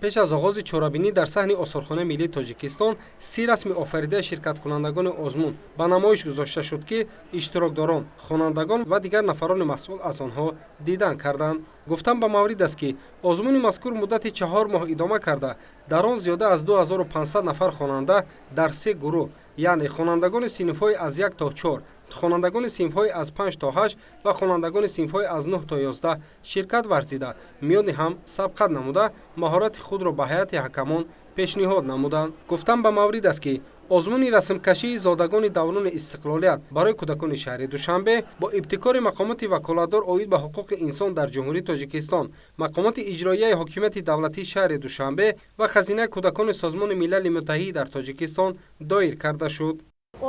пеш аз оғози чорабинӣ дар саҳни осорхонаи миллии Тоҷикистон 30 расми офаридаи ширкаткунандагони озмун ба намоиш гузошта шуд, ки иштирокдорон, хонандагон ва дигар нафарони масъул аз онҳо дидан карданд. гуфтан ба маврид аст, ки озмуни мазкур муддати 4 моҳ идома карда, дар он зиёда аз 2500 нафар хонанда дар 3 гурӯҳ, яъне хонандагони синфҳои аз 1 то 4, хонандагони синфҳои аз 5 то 8 ва хонандагони синфҳои аз 9 то 11 ширкат варзида, миёни ҳам сабқат намуда, маҳорати худро ба ҳайати ҳакамон пешниҳод намуданд. гуфтан ба маврид аст, ки озмуни расмкашии зодагони даврони истиқлолият барои кӯдакони шаҳри Душанбе бо ибтикори мақомоти ваколатдор оид ба ҳуқуқи инсон дар Ҷумҳурии Тоҷикистон, мақомоти иҷроияи ҳокимияти давлатии шаҳри Душанбе ва хазинаи кӯдакони Созмони Милали Муттаҳид дар Тоҷикистон доир карда шуд.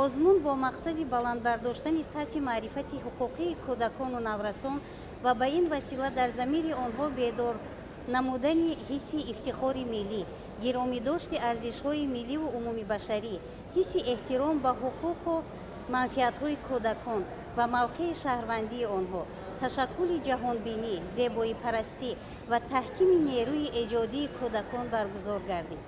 озмун бо мақсади баландбардоштани сатҳи маърифати ҳуқуқии кӯдакону наврасон ва ба ин васила дар замири онҳо бедор намудани ҳисси ифтихори миллӣ, гиромидошти арзишҳои милливу умумибашарӣ, ҳисси эҳтиром ба ҳуқуқу манфиатҳои кӯдакон ва мавқеи шаҳрвандии онҳо, ташаккули ҷаҳонбинӣ, зебоипарастӣ ва таҳкими нерӯи эҷодии кӯдакон баргузор гардид.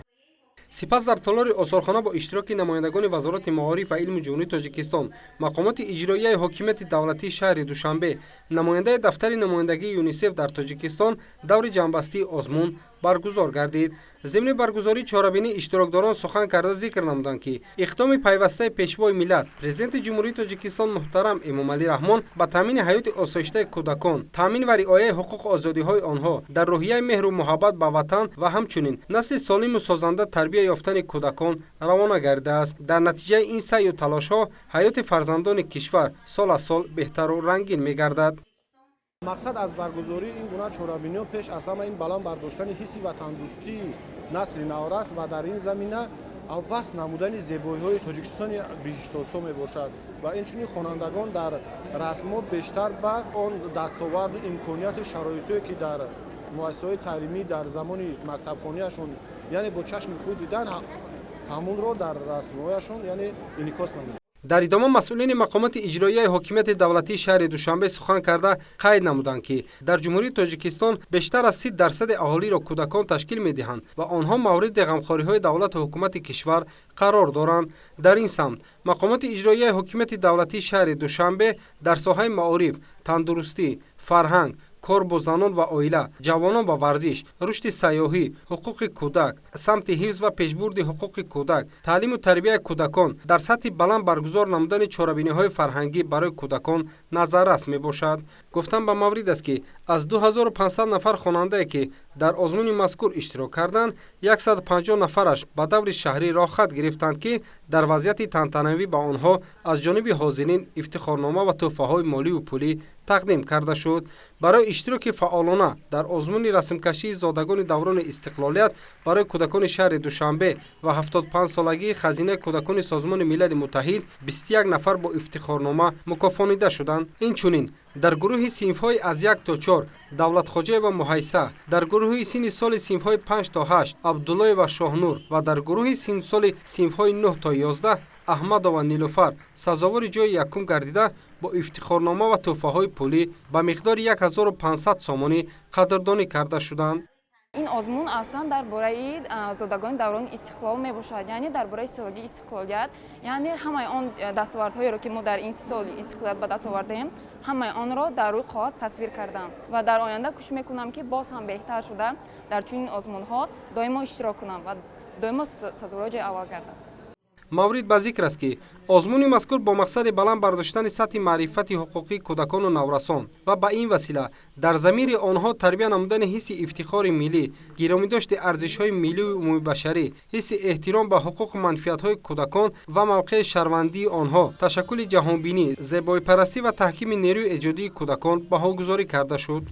сипас дар толори осорхона бо иштироки намояндагони вазорати маориф ва илми ҷумҳурии Тоҷикистон, мақомоти иҷроияи ҳокимияти давлатии шаҳри Душанбе, намояндаи дафтари намояндагии ЮНИСЕФ дар Тоҷикистон даври ҷамъбастии озмун баргузор гардид. зимни баргузории чорабинӣ иштирокдорон сухан карда зикр намуданд, ки иқдоми пайвастаи пешвои миллат Президенти Ҷумҳурии Тоҷикистон муҳтарам Эмомалӣ Раҳмон ба таъмини ҳаёти осоиштаи кӯдакон, таъмин ва риояи ҳуқуқу озодиҳои онҳо дар роҳияи меҳру муҳаббат ба ватан ва ҳамчунин насли солиму созанда тарбия ёфтани кӯдакон равона гардидааст. дар натиҷаи ин саъю талошҳо ҳаёти фарзандони кишвар сол аз сол беҳтару рангин мегардад. мақсад аз баргузории ин гуна чорабиниҳо пеш аз ҳама ин баланд бардоштани ҳисси ватандӯстии насли навр аст ва дар ин замина аввас намудани зебоиҳои Тоҷикистони биҳиштосо мебошад ва инчунин хонандагон дар расмот бештар ба он дастоварду имконияту шароитое ки дар муассисаҳои таълимӣ дар замони мактабхониашон яъне бо чашми худ дидан ҳамонро дар расмҳояшон яъне инъикос намуданд. дар идома масъулини мақомоти иҷроияи ҳокимияти давлатии шаҳри Душанбе сухан карда қайд намуданд, ки дар Ҷумҳурии Тоҷикистон бештар аз 30% аҳолиро кӯдакон ташкил медиҳанд ва онҳо мавриди ғамхориҳои давлату ҳукумати кишвар қарор доранд. дар ин самт мақомоти иҷроияи ҳокимияти давлатии шаҳри Душанбе дар соҳаи маориф, тандурустӣ, фарҳанг, кор бо занон ва оила, ҷавонон ва варзиш, рушди сайёҳӣ, ҳуқуқи кӯдак, самти ҳифз ва пешбурди ҳуқуқи кӯдак, таълиму тарбияи кӯдакон дар сатҳи баланд баргузор намудани чорабиниҳои фарҳангӣ барои кӯдакон назаррас мебошад. гуфтан ба маврид аст, ки аз 2500 нафар хонандае, ки дар озмуни мазкур иштирок карданд, 150 нафараш ба даври шаҳрӣ роҳ хат гирифтанд, ки дар вазъияти тантанавӣ ба онҳо аз ҷониби ҳозирин ифтихорнома ва тӯҳфаҳои моливу пулӣ тақдим карда шуд. барои иштироки фаъолона дар озмуни расмкашии зодагони даврони истиқлолият барои кӯдакони шаҳри Душанбе ва 75-солагии хазинаи кӯдакони Созмони Милали Муттаҳид 21 нафар бо ифтихорнома мукофонида шуданд. инчунин дар гурӯҳи синфҳои аз 1 то 4 Давлатхоҷаева Муҳайса, дар гурӯҳи синни соли синфҳои 5 то 8 Абдуллоева Шоҳнур ва дар гурӯҳи синни соли синфҳои 9 то 11 Аҳмадова Нилуфар сазовори ҷои якум гардида бо ифтихорнома ва тӯҳфаҳои пулӣ ба миқдори 1500 сомонӣ қадрдонӣ карда шуданд. ин озмун аслан дар бораи зодагони даврони истиқлол мебошад, яъне дар бораи соҳаи истиқлолият, яъне ҳамаи он дастовардҳоеро ки мо дар ин соли истиқлолият ба даст овардаем, ҳамаи онро дар рӯи қоғоз тасвир кардам ва дар оянда кӯшиш мекунам, ки боз ҳам беҳтар шуда дар чунин озмунҳо доимо иштирок кунам ва доимо сазовори ҷои аввал гардам. маврид ба зикр аст, ки озмуни мазкур бо мақсади баланд бардоштани сатҳи маърифати ҳуқуқии кӯдакону наврасон ва ба ин васила дар замири онҳо тарбия намудани ҳисси ифтихори миллӣ, гиромидошти арзишҳои милливу умумибашарӣ, ҳисси эҳтиром ба ҳуқуқу манфиатҳои кӯдакон ва мавқеи шаҳрвандии онҳо, ташаккули ҷаҳонбинӣ, зебоипарастӣ ва таҳкими нерӯи эҷодии кӯдакон баҳогузорӣ карда шуд.